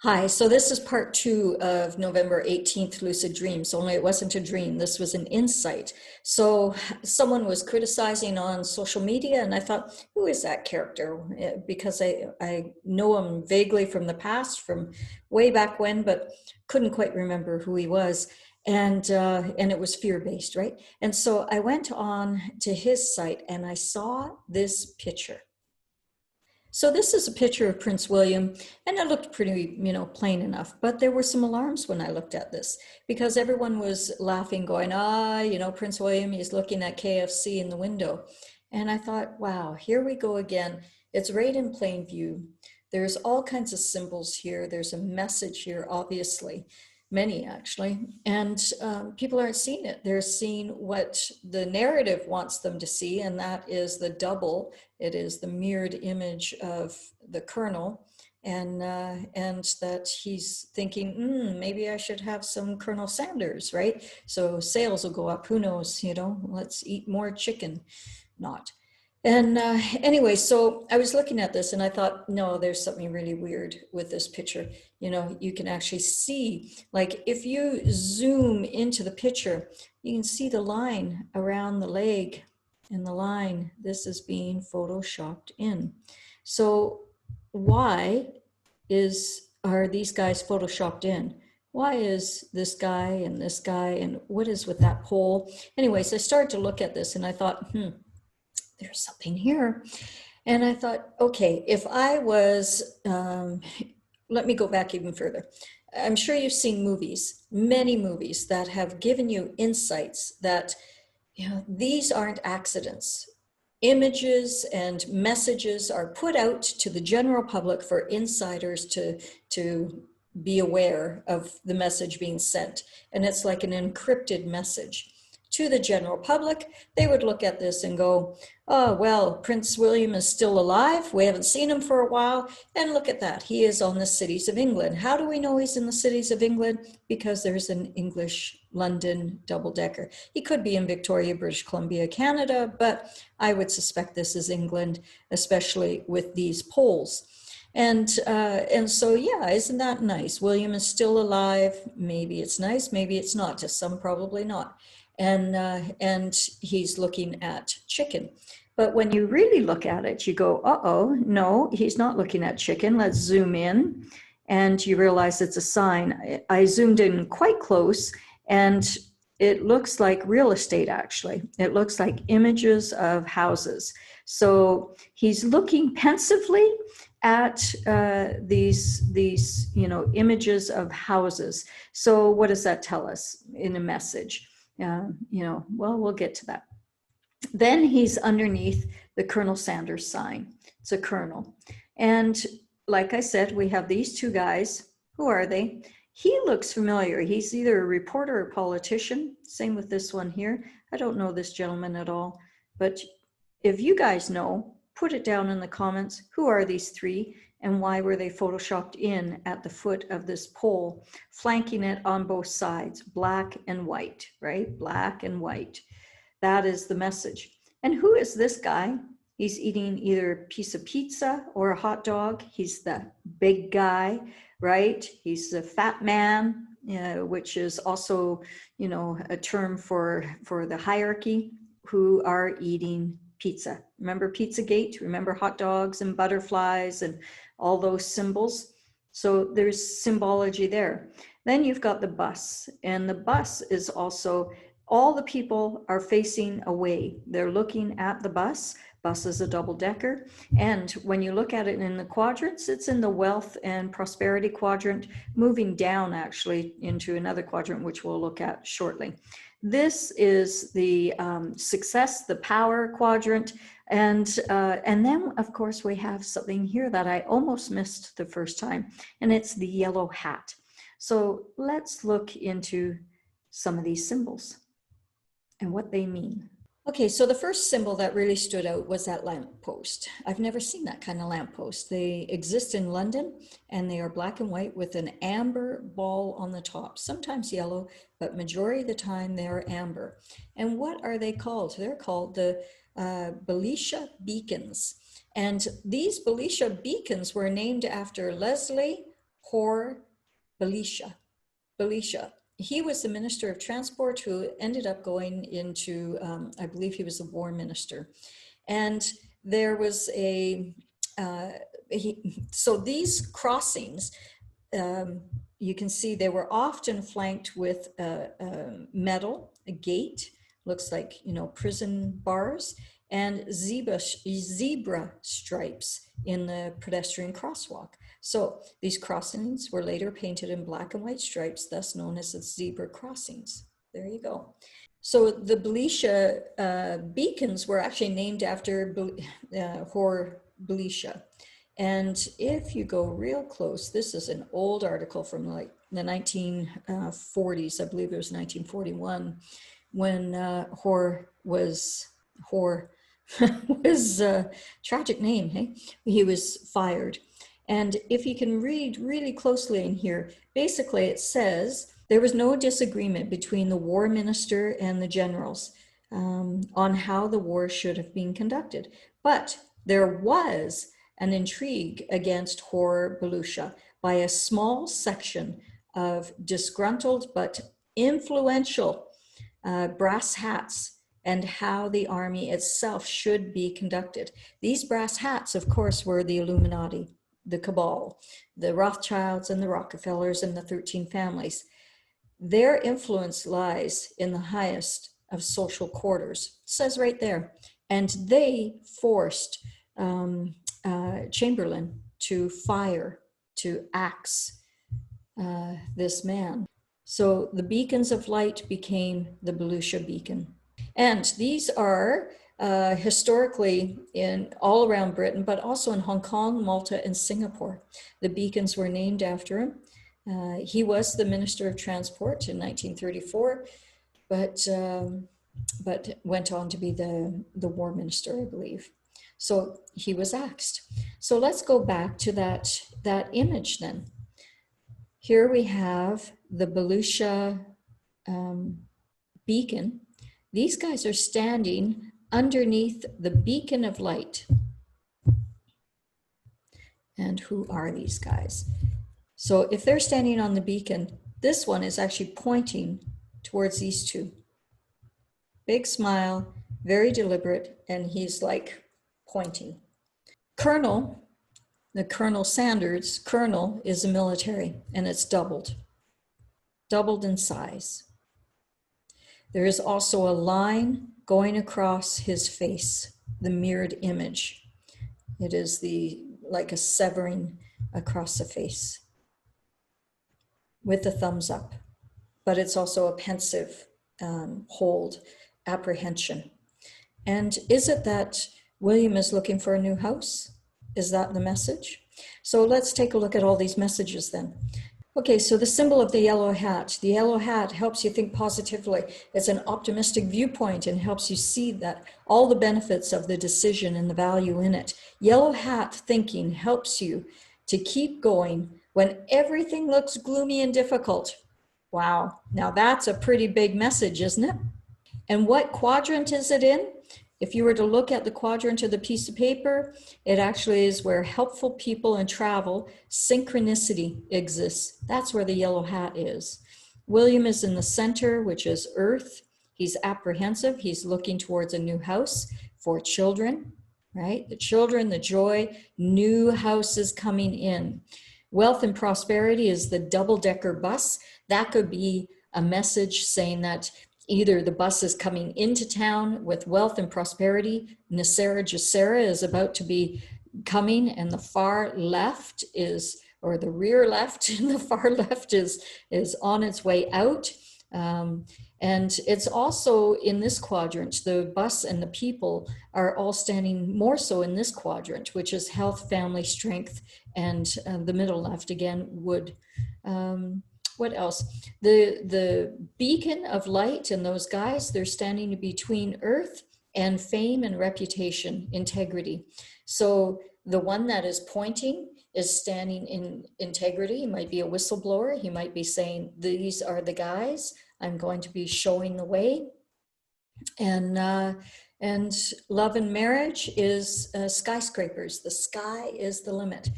Hi, so this is part two of November 18th lucid dreams, only it wasn't a dream. This was an insight. So someone was criticizing on social media, and I thought, who is that character? Because I know him vaguely from the past, from way back when, but couldn't quite remember who he was. And it was fear-based, right? And so I went on to his site and I saw this picture. So this is a picture of Prince William, and it looked pretty, plain enough. But there were some alarms when I looked at this because everyone was laughing, going, Prince William, he's looking at KFC in the window. And I thought, wow, here we go again. It's right in plain view. There's all kinds of symbols here. There's a message here, obviously, many actually, and people aren't seeing it. They're seeing what the narrative wants them to see, and that is the double. It is the mirrored image of the colonel, and that he's thinking, maybe I should have some Colonel Sanders, right? So sales will go up. Who knows? Let's eat more chicken. Not. And anyway, so I was looking at this and I thought, no, there's something really weird with this picture. You can actually see, like if you zoom into the picture, you can see the line around the leg and the line, this is being photoshopped in. So why are these guys photoshopped in? Why is this guy and what is with that pole? Anyways, I started to look at this and I thought, there's something here. And I thought, okay, if I was, let me go back even further. I'm sure you've seen movies, many movies that have given you insights that, these aren't accidents. Images and messages are put out to the general public for insiders to be aware of the message being sent. And it's like an encrypted message. To the general public, they would look at this and go, oh, well, Prince William is still alive. We haven't seen him for a while. And look at that. He is on the cities of England. How do we know he's in the cities of England? Because there's an English London double-decker. He could be in Victoria, British Columbia, Canada, but I would suspect this is England, especially with these poles. And so, yeah, isn't that nice? William is still alive. Maybe it's nice, maybe it's not. To some, probably not. And he's looking at chicken. But when you really look at it, you go, uh-oh, no, he's not looking at chicken. Let's zoom in. And you realize it's a sign. I zoomed in quite close, and it looks like real estate, actually. It looks like images of houses. So he's looking pensively at these images of houses. So what does that tell us in a message? Well, we'll get to that. Then he's underneath the Colonel Sanders sign. It's a colonel. And like I said, we have these two guys. Who are they? He looks familiar. He's either a reporter or politician. Same with this one here. I don't know this gentleman at all. But if you guys know, put it down in the comments. Who are these three? And why were they photoshopped in at the foot of this pole, flanking it on both sides, black and white, right? Black and white. That is the message. And who is this guy? He's eating either a piece of pizza or a hot dog. He's the big guy, right? He's the fat man, which is also, a term for the hierarchy, who are eating pizza. Remember Pizzagate? Remember hot dogs and butterflies and all those symbols? So there's symbology there. Then you've got the bus, and the bus is also, all the people are facing away. They're looking at the bus. Bus is a double-decker. And when you look at it in the quadrants, it's in the wealth and prosperity quadrant, moving down actually into another quadrant, which we'll look at shortly. This is the success, the power quadrant. And then, of course, we have something here that I almost missed the first time, and it's the yellow hat. So let's look into some of these symbols and what they mean. Okay, so the first symbol that really stood out was that lamppost. I've never seen that kind of lamppost. They exist in London, and they are black and white with an amber ball on the top, sometimes yellow, but majority of the time they're amber. And what are they called? They're called the Belisha beacons. And these Belisha beacons were named after Leslie Hor Belisha. Belisha. He was the Minister of Transport who ended up going into, I believe he was a war minister. And there was so these crossings, you can see they were often flanked with metal, a gate, looks like, prison bars, and zebra stripes in the pedestrian crosswalk. So these crossings were later painted in black and white stripes, thus known as the zebra crossings. There you go. So the Belisha beacons were actually named after Hor Belisha. And if you go real close, this is an old article from like the 1940s, I believe it was 1941, when Hor was tragic name, hey? He was fired. And if you can read really closely in here, basically it says there was no disagreement between the war minister and the generals on how the war should have been conducted. But there was an intrigue against Hor Belisha by a small section of disgruntled but influential brass hats and how the army itself should be conducted. These brass hats, of course, were the Illuminati, the cabal, the Rothschilds and the Rockefellers and the 13 families. Their influence lies in the highest of social quarters, it says right there. And they forced Chamberlain to fire, to axe this man. So the beacons of light became the Belisha beacon. And these are historically in all around Britain, but also in Hong Kong, Malta, and Singapore. The beacons were named after him. He was the Minister of Transport in 1934, but went on to be the War Minister, I believe. So he was axed. So let's go back to that image then. Here we have the Belisha beacon. These guys are standing underneath the beacon of light. And who are these guys? So if they're standing on the beacon, this one is actually pointing towards these two. Big smile, very deliberate, and he's like pointing. Colonel, the Colonel Sanders, Colonel is a military, and it's doubled in size. There is also a line going across his face, the mirrored image. It is like a severing across the face with the thumbs up, but it's also a pensive hold, apprehension. And is it that William is looking for a new house? Is that the message? So let's take a look at all these messages then. Okay, so the symbol of the yellow hat. The yellow hat helps you think positively. It's an optimistic viewpoint and helps you see that all the benefits of the decision and the value in it. Yellow hat thinking helps you to keep going when everything looks gloomy and difficult. Wow, now that's a pretty big message, isn't it? And what quadrant is it in? If you were to look at the quadrant of the piece of paper, it actually is where helpful people and travel, synchronicity exists. That's where the yellow hat is. William is in the center, which is earth. He's apprehensive. He's looking towards a new house for children, right? The children, the joy, new houses coming in. Wealth and prosperity is the double-decker bus. That could be a message saying that either the bus is coming into town with wealth and prosperity, Nasera Jacera is about to be coming, and the far left is, or the rear left and the far left is on its way out. And it's also in this quadrant, the bus and the people are all standing more so in this quadrant, which is health, family, strength, and the middle left again would. What else? The beacon of light and those guys, they're standing between earth and fame and reputation, integrity. So the one that is pointing is standing in integrity. He might be a whistleblower. He might be saying, these are the guys. I'm going to be showing the way. And love and marriage is skyscrapers. The sky is the limit.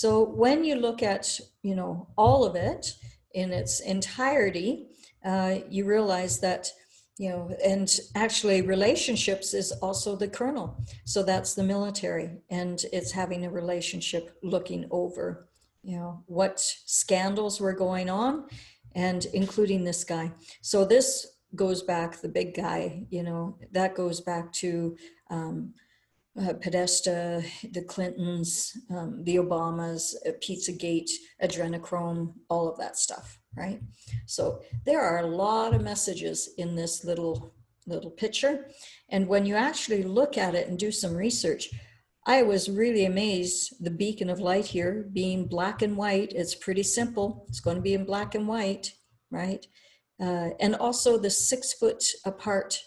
So when you look at, all of it in its entirety, you realize that, and actually relationships is also the kernel. So that's the military, and it's having a relationship looking over, what scandals were going on, and including this guy. So this goes back, the big guy, that goes back to Podesta, the Clintons, the Obamas, Pizzagate, adrenochrome, all of that stuff, right? So there are a lot of messages in this little picture. And when you actually look at it and do some research, I was really amazed, the beacon of light here being black and white. It's pretty simple. It's going to be in black and white, right? And also the 6 foot apart,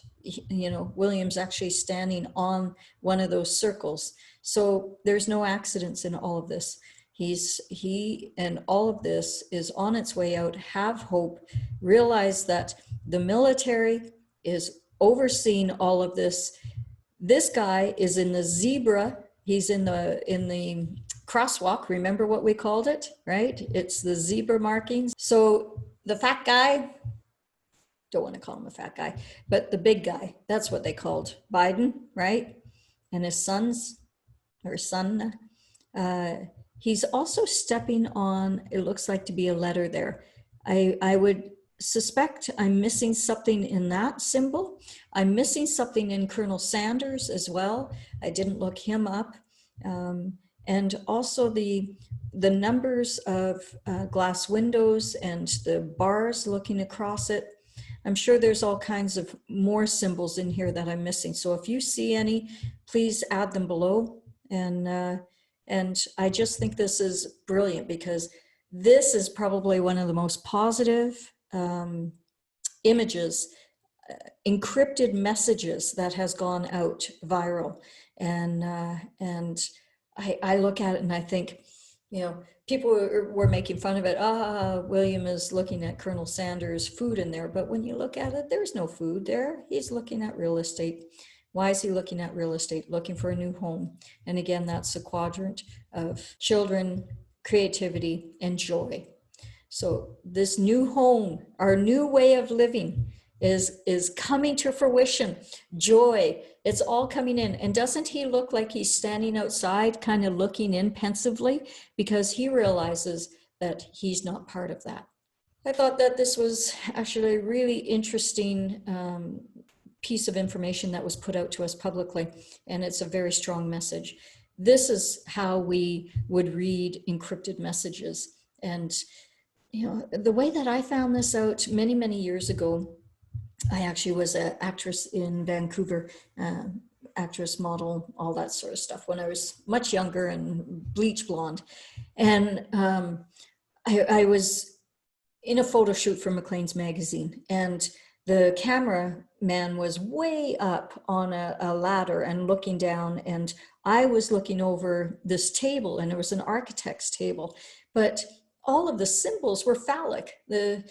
William's actually standing on one of those circles. So there's no accidents in all of this. He and all of this is on its way out. Have hope. Realize that the military is overseeing all of this. This guy is in the zebra. He's in the crosswalk. Remember what we called it, right? It's the zebra markings. So the fat guy, don't want to call him a fat guy, but the big guy, that's what they called Biden, right? And his son, he's also stepping on, it looks like to be a letter there. I would suspect I'm missing something in that symbol. I'm missing something in Colonel Sanders as well. I didn't look him up. And also the numbers of glass windows and the bars looking across it. I'm sure there's all kinds of more symbols in here that I'm missing. So if you see any, please add them below. And I just think this is brilliant, because this is probably one of the most positive images, encrypted messages that has gone out viral. And I look at it and I think, people were making fun of it. William is looking at Colonel Sanders' food in there. But when you look at it, there's no food there. He's looking at real estate. Why is he looking at real estate? Looking for a new home. And again, that's the quadrant of children, creativity, and joy. So this new home, our new way of living is coming to fruition. Joy, it's all coming in. And doesn't he look like he's standing outside, kind of looking in pensively, because he realizes that he's not part of that. I thought that this was actually a really interesting piece of information that was put out to us publicly, and it's a very strong message. This is how we would read encrypted messages. And the way that I found this out many, many years ago, I actually was an actress in Vancouver, actress, model, all that sort of stuff when I was much younger and bleach blonde. And I was in a photo shoot for Maclean's magazine, and the cameraman was way up on a ladder and looking down, and I was looking over this table, and it was an architect's table, but all of the symbols were phallic. The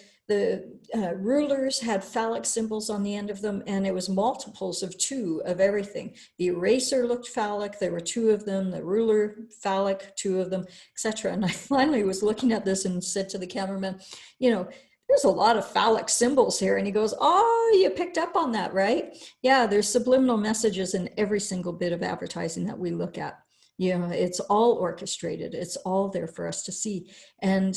rulers had phallic symbols on the end of them, and it was multiples of 2 of everything. The eraser looked phallic, there were 2 of them, the ruler phallic, 2 of them, etc. And I finally was looking at this and said to the cameraman, there's a lot of phallic symbols here. And he goes, oh, you picked up on that, right? Yeah, there's subliminal messages in every single bit of advertising that we look at. It's all orchestrated. It's all there for us to see. And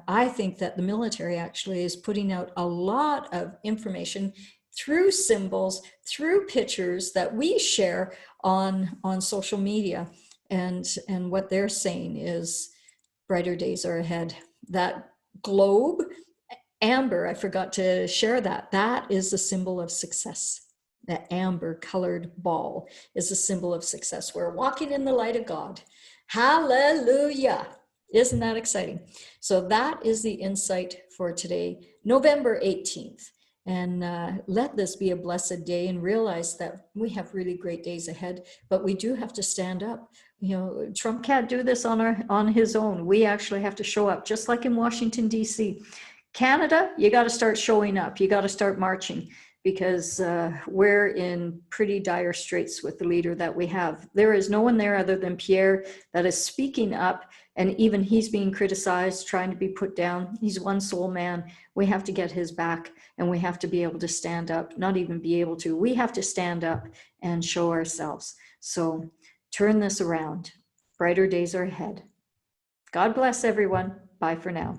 I think that the military actually is putting out a lot of information through symbols, through pictures that we share on social media. And what they're saying is brighter days are ahead. That globe, amber, I forgot to share that. That is the symbol of success. That amber colored ball is a symbol of success. We're walking in the light of God. Hallelujah. Isn't that exciting? So that is the insight for today, November 18th. And let this be a blessed day, and realize that we have really great days ahead, but we do have to stand up. Trump can't do this on his own. We actually have to show up, just like in Washington, D.C. Canada, you got to start showing up. You got to start marching. because we're in pretty dire straits with the leader that we have. There is no one there other than Pierre that is speaking up, and even he's being criticized, trying to be put down. He's one soul man. We have to get his back, and we have to be able to stand up, not even be able to. We have to stand up and show ourselves. So turn this around. Brighter days are ahead. God bless everyone. Bye for now.